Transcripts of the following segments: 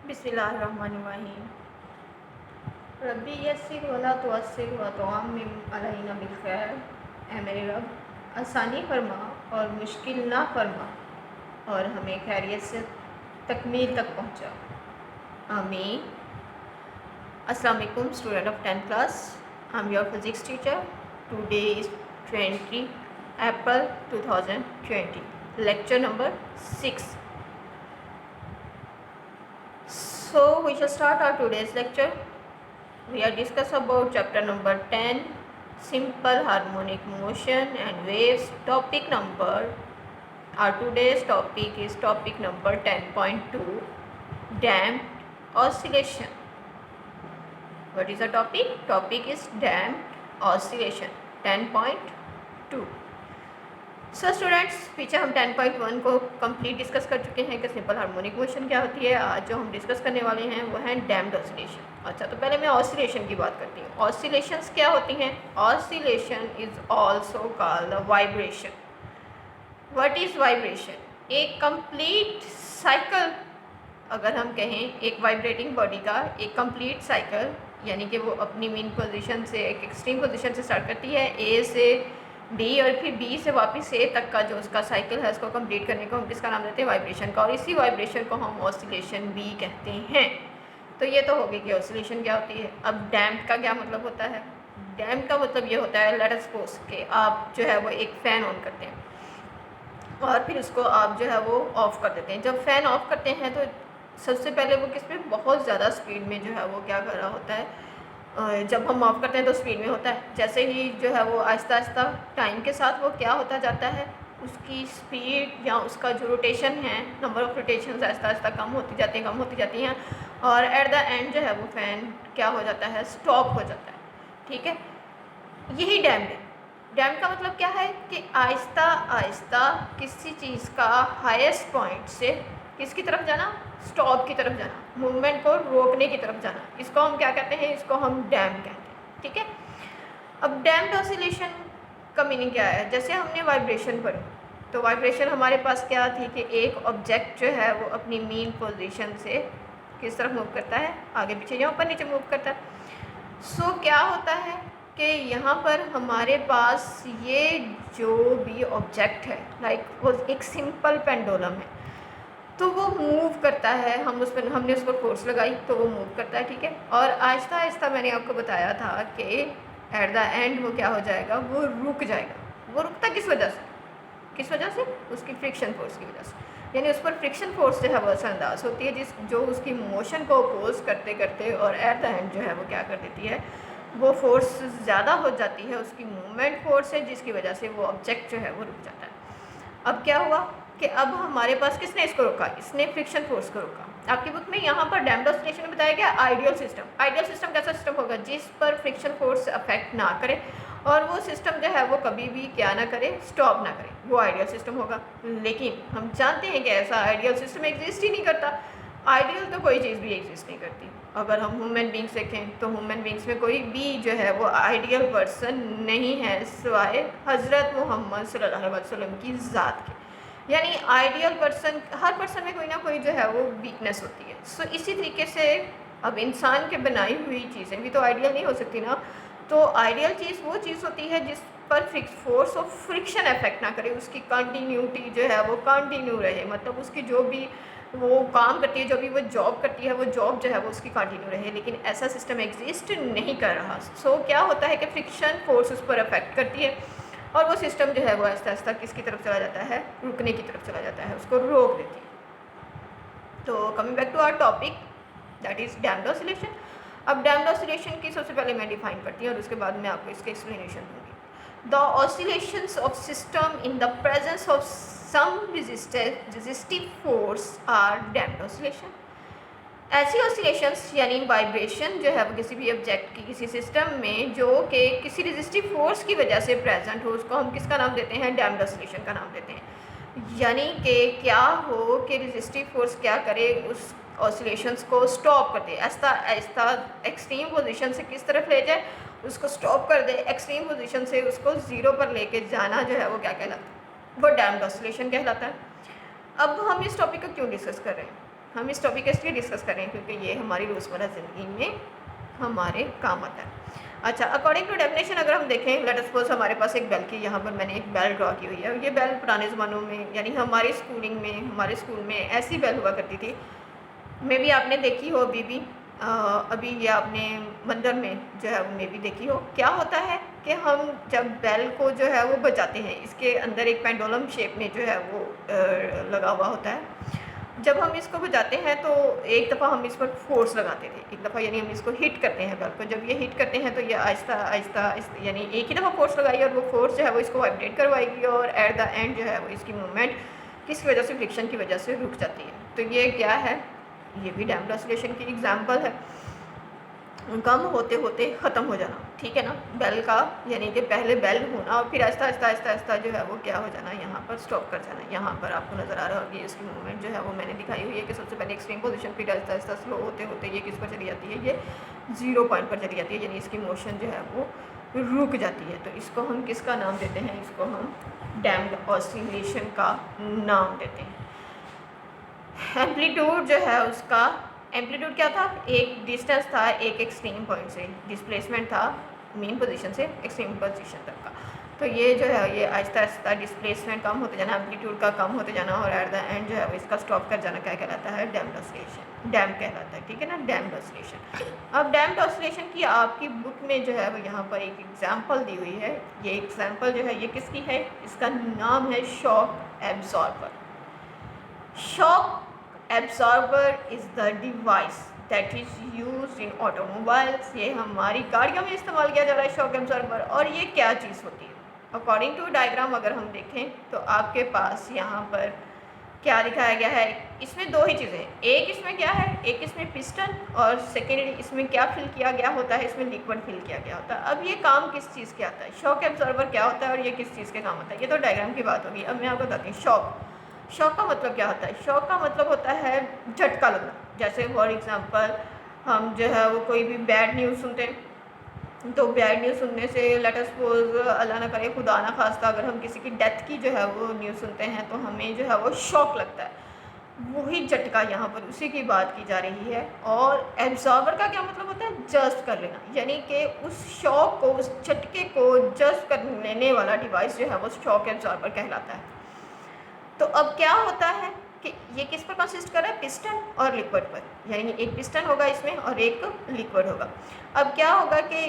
बिस्मिल्लाहिर्रहमानिर्रहीम। रब्बी यस्सिर वला तुअस्सिर व तुअम्मिम अलैना बिलखैर। ऐ मेरे रब, आसानी फरमा और मुश्किल ना फरमा और हमें खैरियत से तकमील तक पहुँचा। आमीन। अस्सलाम वालेकुम student of 10th class. I am your physics teacher. Today is 20 April 2020, lecture number 6. So we shall start our today's lecture. We are discuss about chapter number 10, simple harmonic motion and waves. Topic number, our today's topic is topic number 10.2, damped oscillation. What is the topic? Topic is damped oscillation 10.2. So students, पीछे हम 10.1 को complete discuss कर चुके हैं कि simple harmonic motion क्या होती है। आज जो हम डिस्कस करने वाले हैं वो है डैम्प्ड ऑसिलेशन। अच्छा, तो पहले मैं ऑसिलेशन की बात करती हूँ। ऑसिलेशंस क्या होती हैं? Oscillation is also called vibration. What is vibration? एक कंप्लीट साइकिल, अगर हम कहें एक वाइब्रेटिंग बॉडी का एक कंप्लीट साइकिल, यानी कि वो अपनी मीन पोजीशन से एक एक्सट्रीम पोजीशन से स्टार्ट करती है, ए से डी और फिर बी से वापस ए तक का जो उसका साइकिल है उसको कंप्लीट करने को हम इसका नाम देते हैं वाइब्रेशन का, और इसी वाइब्रेशन को हम ऑसिलेशन भी कहते हैं। तो ये तो होगी कि ऑसिलेशन क्या होती है। अब डैम्प का क्या मतलब होता है? डैम्प का मतलब ये होता है, लेट अस सपोज कि आप जो है वो एक फ़ैन ऑन करते हैं और फिर उसको आप जो है वो ऑफ़ कर देते हैं। जब फ़ैन ऑफ़ करते हैं तो सबसे पहले वो किस में बहुत ज़्यादा स्पीड में जो है वो क्या कर रहा होता है, जब हम ऑफ़ करते हैं तो स्पीड में होता है। जैसे ही जो है वो आहिस्ता आहिस्ता टाइम के साथ वो क्या होता जाता है, उसकी स्पीड या उसका जो रोटेशन है, number of rotation Aahista Aahista कम होती जाती हैं और एट द एंड जो है वो फ़ैन क्या हो जाता है, स्टॉप हो जाता है। ठीक है, यही डैम्प्ड है। डैम्प्ड का मतलब क्या है कि आहिस्ता आहिस्ता किसी चीज़ का हाईएस्ट पॉइंट से किसकी तरफ जाना, स्टॉप की तरफ जाना, मूवमेंट को रोकने की तरफ जाना, इसको हम क्या कहते हैं, इसको हम डैम्प कहते हैं। ठीक है, अब डैम्प्ड ऑसिलेशन का मीनिंग क्या है? जैसे हमने वाइब्रेशन पढ़ी, तो वाइब्रेशन हमारे पास क्या थी कि एक ऑब्जेक्ट जो है वो अपनी मीन पोजीशन से किस तरफ मूव करता है, आगे पीछे या ऊपर नीचे मूव करता है। सो क्या होता है कि यहाँ पर हमारे पास ये जो भी ऑब्जेक्ट है, लाइक वो एक सिंपल पेंडुलम है, तो वो मूव करता है। हमने उस पर फोर्स लगाई तो वो मूव करता है। ठीक है, और आहिस्ता आहिस्ता मैंने आपको बताया था कि एट द एंड वो क्या हो जाएगा, वो रुक जाएगा। वो रुकता किस वजह से? उसकी फ्रिक्शन फोर्स की वजह से। यानी उस पर फ्रिक्शन फोर्स जो है वो असरअंदाज होती है, जो उसकी मोशन को अपोज करते करते और एट द एंड जो है वो क्या कर देती है, वो फोर्स ज़्यादा हो जाती है, उसकी मूवमेंट फोर्स है, जिसकी वजह से वो ऑब्जेक्ट जो है वो रुक जाता है। अब क्या हुआ कि अब हमारे पास किसने इसको रोका? इसने फ्रिक्शन फोर्स को रोका। आपकी बुक में यहाँ पर डैम्प्ड ऑसिलेशन में बताया गया आइडियल सिस्टम। आइडियल सिस्टम कैसा सिस्टम होगा? जिस पर फ्रिक्शन फोर्स अफेक्ट ना करे और वो सिस्टम जो है वो कभी भी क्या ना करे, स्टॉप ना करे, वो आइडियल सिस्टम होगा। लेकिन हम जानते हैं कि ऐसा आइडियल सिस्टम एग्जिस्ट ही नहीं करता। आइडियल तो कोई चीज़ भी एग्जिस्ट नहीं करती। अगर हम ह्यूमन बींग्स देखें तो ह्यूमन बींग्स में कोई भी जो है वो आइडियल पर्सन नहीं है सिवाय हज़रत मोहम्मद सल्लल्लाहु अलैहि वसल्लम की ज़ात के। यानी आइडियल पर्सन, हर पर्सन में कोई ना कोई जो है वो वीकनेस होती है। सो इसी तरीके से अब इंसान के बनाई हुई चीज़ें भी तो आइडियल नहीं हो सकती ना। तो आइडियल चीज़ वो चीज़ होती है जिस पर फोर्स ऑफ फ्रिक्शन इफेक्ट ना करे, उसकी कंटिन्यूटी जो है वो कंटिन्यू रहे, मतलब उसकी जो भी वो काम करती है, जो भी वो जॉब करती है, वो जॉब जो है वो उसकी कंटिन्यू रहे। लेकिन ऐसा सिस्टम एग्जिस्ट नहीं कर रहा। सो क्या होता है कि फ्रिक्शन फोर्स उस पर अफेक्ट करती है और वो सिस्टम जो है वो आहिस्ता आहिस्ता किसकी तरफ चला जाता है, रुकने की तरफ चला जाता है, उसको रोक देती है। तो coming back to our topic, that is damped oscillation. अब डैम्प्ड ऑसिलेशन की सबसे पहले मैं डिफाइन करती हूँ और उसके बाद मैं आपको इसके एक्सप्लेनेशन दूँगी। The oscillations of system in the presence of some resistive force are damped oscillation. ऐसी ऑसिलेशंस यानी वाइब्रेशन जो है वो किसी भी ऑब्जेक्ट की किसी सिस्टम में जो कि किसी रेजिस्टिव फोर्स की वजह से प्रेजेंट हो, उसको हम किसका नाम देते हैं? डैम्प्ड ऑसिलेशन का नाम देते हैं। यानी कि क्या हो कि रेजिस्टिव फोर्स क्या करे, उस ऑसिलेशंस को स्टॉप कर दे, आहिस्ता आहिस्ता एक्सट्रीम पोजीशन से किस तरफ ले जाए, उसको स्टॉप कर दे, एक्सट्रीम पोजीशन से उसको ज़ीरो पर लेके जाना जो है वो क्या कहलाता है? वो डैम्प्ड ऑसिलेशन कहलाता है। अब हम इस टॉपिक को क्यों डिस्कस कर रहे हैं? हम इस टॉपिक को इसलिए डिस्कस कर रहे हैं क्योंकि ये हमारी रोज़मर्रा ज़िंदगी में हमारे काम आता है। अच्छा, अकॉर्डिंग टू डेफिनेशन अगर हम देखें, लेट अस सपोज हमारे पास एक बेल की, यहाँ पर मैंने एक बेल ड्रॉ की हुई है। ये बेल पुराने ज़मानों में यानी हमारी स्कूलिंग में, हमारे स्कूल में ऐसी बेल हुआ करती थी। मे भी आपने देखी हो अभी भी, अभी ये आपने मंदिर में जो है वो मे भी देखी हो। क्या होता है कि हम जब बेल को जो है वो बजाते हैं, इसके अंदर एक पेंडुलम शेप में जो है वो लगा हुआ होता है। जब हम इसको बजाते हैं तो एक दफ़ा हम इस पर फोर्स लगाते थे, एक दफ़ा यानी हम इसको हिट करते हैं बेल को। जब ये हिट करते हैं तो ये आहिस्ता आहिस्ता यानी एक ही दफ़ा फोर्स लगाई और वो फोर्स जो है वो इसको वाइब्रेट करवाएगी और एट द एंड जो है वो इसकी मूवमेंट किस वजह से, फ्रिक्शन की वजह से रुक जाती है। तो ये क्या है, ये भी डैम्प्ड ऑसिलेशन की एग्जांपल है। कम होते होते ख़त्म हो जाना, ठीक है ना, बेल का, यानी कि पहले बेल होना और फिर आहिस्ता आहिस्ता आहिस्ता आहिस्ता जो है वो क्या हो जाना, यहाँ पर स्टॉप कर जाना। यहाँ पर आपको नज़र आ रहा होगी इसकी मूवमेंट जो है वो मैंने दिखाई हुई है कि सबसे पहले एक्सट्रीम पोजीशन, फिर आहिस्ता आहिस्ता स्लो होते होते ये किस पर चली जाती है, ये 0 पॉइंट पर चली जाती है, यानी इसकी मोशन जो है वो रुक जाती है। तो इसको हम किसका नाम देते हैं, इसको हम डैम्प्ड ऑसिलेशन का नाम देते हैं। एम्पलीट्यूड जो है उसका, एम्पलीट्यूड क्या था, एक डिस्टेंस था एक एक्सट्रीम पॉइंट से, डिस्प्लेसमेंट था मेन पोजीशन से एक्सट्रीम पोजीशन तक का। तो ये जो है ये आहिस्ता आहिस्ता डिस्प्लेसमेंट कम होते जाना, एम्पलीट्यूड का कम होते जाना और एट द एंड जो है वो इसका स्टॉप कर जाना क्या कहलाता है, डैम्प्ड ऑसिलेशन, डैम्प कहलाता है, ठीक है ना, डैम्प्ड ऑसिलेशन। अब डैम्प्ड ऑसिलेशन की आपकी बुक में जो है वो यहाँ पर एक एग्जाम्पल दी हुई है। ये एग्जाम्पल जो है ये किसकी है, इसका नाम है shock absorber. Shock absorber is the device that is used in automobiles। ये हमारी गाड़ियों में इस्तेमाल किया जा रहा है शॉक एब्जॉर्बर। और ये क्या चीज़ होती है, अकॉर्डिंग टू डायग्राम अगर हम देखें तो आपके पास यहाँ पर क्या दिखाया गया है, इसमें दो ही चीज़ें, एक इसमें क्या है, एक इसमें पिस्टन और सेकेंडरी इसमें क्या फिल किया गया होता है, इसमें लिक्विड फिल किया गया होता है। अब ये काम किस चीज़ के आता है, शॉक एब्जॉर्बर क्या होता है और ये किस चीज़ के काम आता है, ये तो डायग्राम की बात होगी। अब मैं आपको बताती हूँ शॉक का मतलब क्या होता है। शॉक का मतलब होता है झटका लगना। जैसे फॉर एग्जांपल हम जो है वो कोई भी बैड न्यूज़ सुनते हैं, तो बैड न्यूज़ सुनने से लेट अस सपोज अल्लाह ना करे, खुदा ना खास्ता, अगर हम किसी की डेथ की जो है वो न्यूज़ सुनते हैं तो हमें जो है वो शॉक लगता है। वही झटका यहाँ पर उसी की बात की जा रही है। और एब्जॉर्बर का क्या मतलब होता है, जस्ट कर लेना, यानी कि उस शॉक को, उस झटके को जस्ट कर लेने वाला डिवाइस जो है वो शॉक एब्जॉर्बर कहलाता है। तो अब क्या होता है कि ये किस पर कंसिस्ट कर रहा है, पिस्टन और लिक्विड पर, यानी एक पिस्टन होगा इसमें और एक लिक्विड होगा। अब क्या होगा कि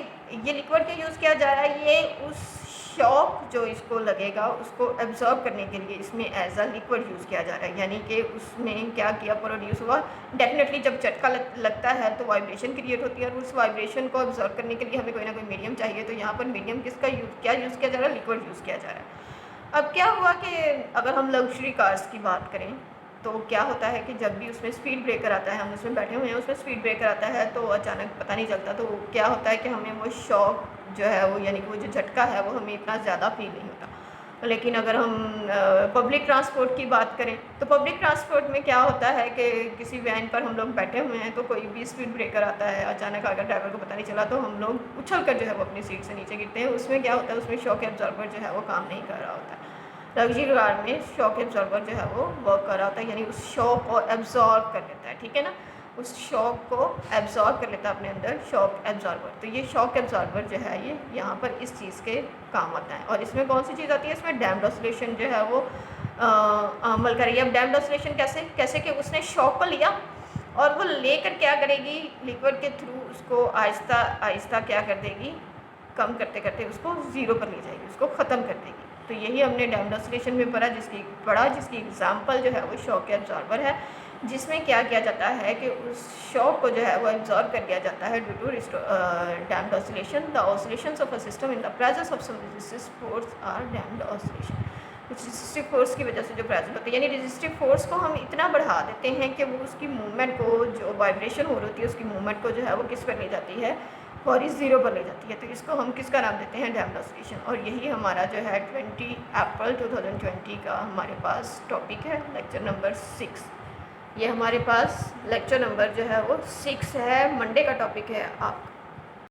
ये लिक्विड का यूज़ किया जा रहा है, ये उस शॉक जो इसको लगेगा उसको एब्जॉर्ब करने के लिए इसमें एज अ लिक्विड यूज़ किया जा रहा है। यानी कि उसमें क्या किया, प्रोड्यूस हुआ। डेफिनेटली जब झटका लगता है तो वाइब्रेशन क्रिएट होती है और उस वाइब्रेशन को एब्जॉर्ब करने के लिए हमें कोई ना कोई मीडियम चाहिए। तो यहाँ पर मीडियम किसका क्या यूज़ किया जा रहा है, लिक्विड यूज़ किया जा रहा है। अब क्या हुआ कि अगर हम लग्जरी कार्स की बात करें तो क्या होता है कि जब भी उसमें स्पीड ब्रेकर आता है, हम उसमें बैठे हुए हैं, उसमें स्पीड ब्रेकर आता है तो अचानक पता नहीं चलता, तो क्या होता है कि हमें वो शॉक जो है वो, यानी कि वो जो झटका है वो हमें इतना ज़्यादा फील नहीं होता। लेकिन अगर हम पब्लिक ट्रांसपोर्ट की बात करें तो पब्लिक ट्रांसपोर्ट में क्या होता है कि किसी वैन पर हम लोग बैठे हुए हैं तो कोई भी स्पीड ब्रेकर आता है, अचानक अगर ड्राइवर को पता नहीं चला तो हम लोग उछल कर जो है वो अपनी सीट से नीचे गिरते हैं। उसमें क्या होता है, उसमें शॉक एब्जॉर्बर जो है वो काम नहीं कर रहा होता है। लग्जरी कार में शॉक एब्जॉर्बर जो है वो वर्क कर रहा होता है, यानी उस शॉक को एब्जॉर्ब कर लेता है, ठीक है ना, उस शॉक को एब्जॉर्ब कर लेता है अपने अंदर शॉक एब्जॉर्बर। तो ये शॉक एब्जॉर्बर जो है ये यहाँ पर इस चीज़ के काम आता है। और इसमें कौन सी चीज़ आती है, इसमें डैम्प्ड ऑसिलेशन जो है वो अमल करेगी। अब डैम्प्ड ऑसिलेशन कैसे कि उसने शॉक को लिया और वो लेकर क्या करेगी, लिक्विड के थ्रू उसको आहिस्ता आहिस्ता क्या कर देगी, कम करते करते उसको 0 पर ले जाएगी, उसको ख़त्म कर देगी। तो यही हमने डैम्प्ड ऑसिलेशन में पढ़ा, जिसकी एग्जांपल जो है वो शॉक एब्जॉर्बर है, जिसमें क्या किया जाता है कि उस शॉक को जो है वो एब्जॉर्ब कर लिया जाता है due to damped oscillation. The oscillations of a system in the presence of some resistive force are damped oscillation. कुछ रेजिस्टिव फोर्स की वजह से जो प्रेजेंट होती है, यानी रेजिस्टिव फोर्स को हम इतना बढ़ा देते हैं कि वो उसकी मूवमेंट को, जो वाइब्रेशन हो रही है उसकी मूवमेंट को जो है वो किस पर ले जाती है, और इस 0 पर ले जाती है। तो इसको हम किसका नाम देते हैं, डैम्प्ड ऑसिलेशन। और यही हमारा जो है 20 अप्रैल 2020 का हमारे पास टॉपिक है, लेक्चर नंबर 6। ये हमारे पास लेक्चर नंबर जो है वो 6 है, मंडे का टॉपिक है आपका।